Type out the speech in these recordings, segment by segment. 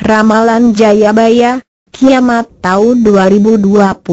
Ramalan Jayabaya, Kiamat tahun 2022.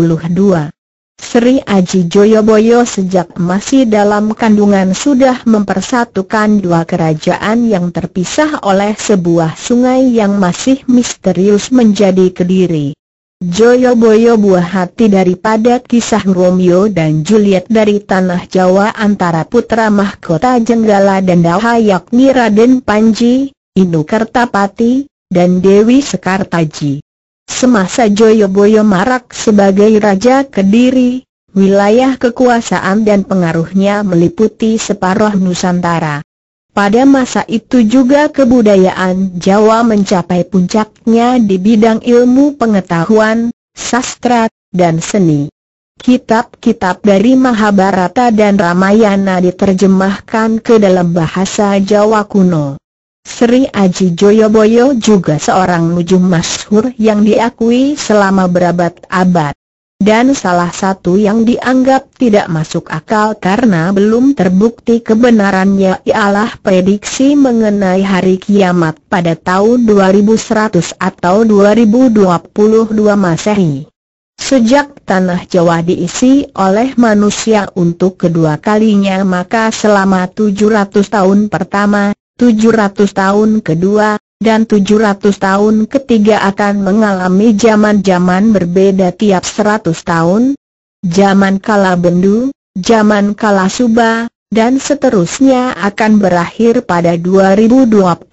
Sri Aji Joyoboyo sejak masih dalam kandungan sudah mempersatukan dua kerajaan yang terpisah oleh sebuah sungai yang masih misterius menjadi Kediri. Joyoboyo buah hati daripada kisah Romeo dan Juliet dari tanah Jawa antara putra mahkota Jenggala dan Dauha yakni Raden Panji, Inu Kertapati, dan Dewi Sekartaji. Semasa Joyoboyo marak sebagai Raja Kediri, wilayah kekuasaan dan pengaruhnya meliputi separuh Nusantara. Pada masa itu juga kebudayaan Jawa mencapai puncaknya di bidang ilmu pengetahuan, sastra, dan seni. Kitab-kitab dari Mahabharata dan Ramayana diterjemahkan ke dalam bahasa Jawa kuno. Sri Aji Joyoboyo juga seorang nujum masyhur yang diakui selama berabad-abad. Dan salah satu yang dianggap tidak masuk akal karena belum terbukti kebenarannya ialah prediksi mengenai hari kiamat pada tahun 2100 atau 2022 Masehi. Sejak tanah Jawa diisi oleh manusia untuk kedua kalinya, maka selama 700 tahun pertama, 700 tahun kedua, dan 700 tahun ketiga akan mengalami zaman-zaman berbeda tiap 100 tahun. Zaman kala Bendu, zaman kala Suba, dan seterusnya akan berakhir pada 2022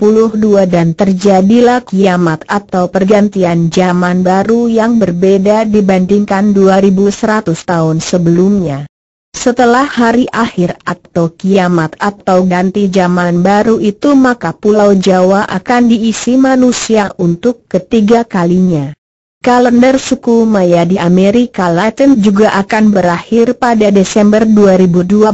dan terjadilah kiamat atau pergantian zaman baru yang berbeda dibandingkan 2100 tahun sebelumnya. Setelah hari akhir atau kiamat atau ganti zaman baru itu, maka Pulau Jawa akan diisi manusia untuk ketiga kalinya. Kalender suku Maya di Amerika Latin juga akan berakhir pada Desember 2012,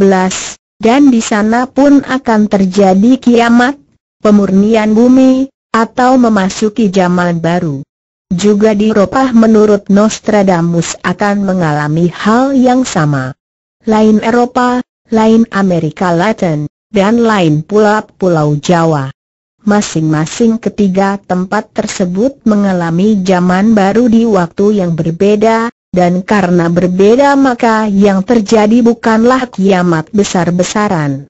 dan di sana pun akan terjadi kiamat, pemurnian bumi, atau memasuki zaman baru. Juga di Eropa menurut Nostradamus akan mengalami hal yang sama. Lain Eropa, lain Amerika Latin, dan lain pula Pulau Jawa. Masing-masing ketiga tempat tersebut mengalami zaman baru di waktu yang berbeda, dan karena berbeda maka yang terjadi bukanlah kiamat besar-besaran.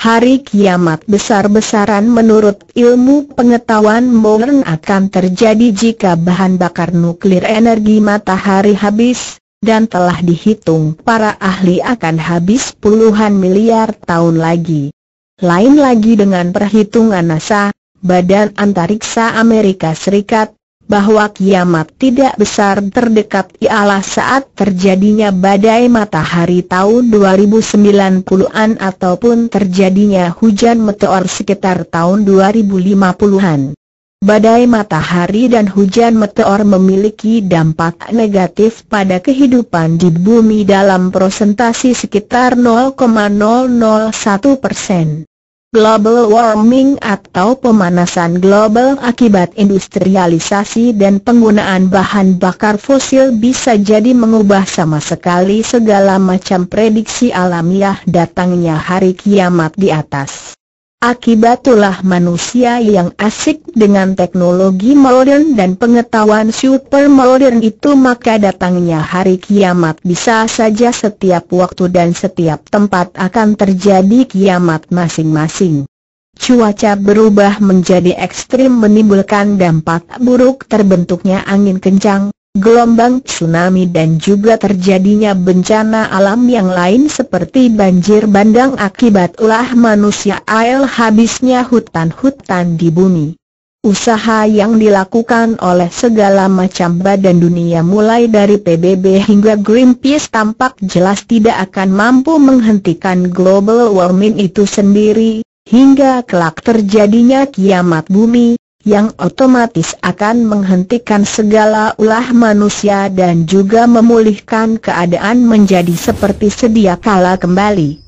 Hari kiamat besar-besaran menurut ilmu pengetahuan modern akan terjadi jika bahan bakar nuklir energi matahari habis, dan telah dihitung para ahli akan habis puluhan miliar tahun lagi. Lain lagi dengan perhitungan NASA, Badan Antariksa Amerika Serikat, bahwa kiamat tidak besar terdekat ialah saat terjadinya badai matahari tahun 2090-an ataupun terjadinya hujan meteor sekitar tahun 2050-an. Badai matahari dan hujan meteor memiliki dampak negatif pada kehidupan di bumi dalam persentase sekitar 0,001%. Global warming atau pemanasan global akibat industrialisasi dan penggunaan bahan bakar fosil bisa jadi mengubah sama sekali segala macam prediksi alamiah datangnya hari kiamat di atas. Akibat ulah manusia yang asik dengan teknologi modern dan pengetahuan super modern itu, maka datangnya hari kiamat bisa saja setiap waktu dan setiap tempat akan terjadi kiamat masing-masing. Cuaca berubah menjadi ekstrim menimbulkan dampak buruk, terbentuknya angin kencang, gelombang tsunami dan juga terjadinya bencana alam yang lain seperti banjir bandang akibat ulah manusia, habisnya hutan-hutan di bumi. Usaha yang dilakukan oleh segala macam badan dunia mulai dari PBB hingga Greenpeace tampak jelas tidak akan mampu menghentikan global warming itu sendiri, hingga kelak terjadinya kiamat bumi, yang otomatis akan menghentikan segala ulah manusia dan juga memulihkan keadaan menjadi seperti sedia kala kembali.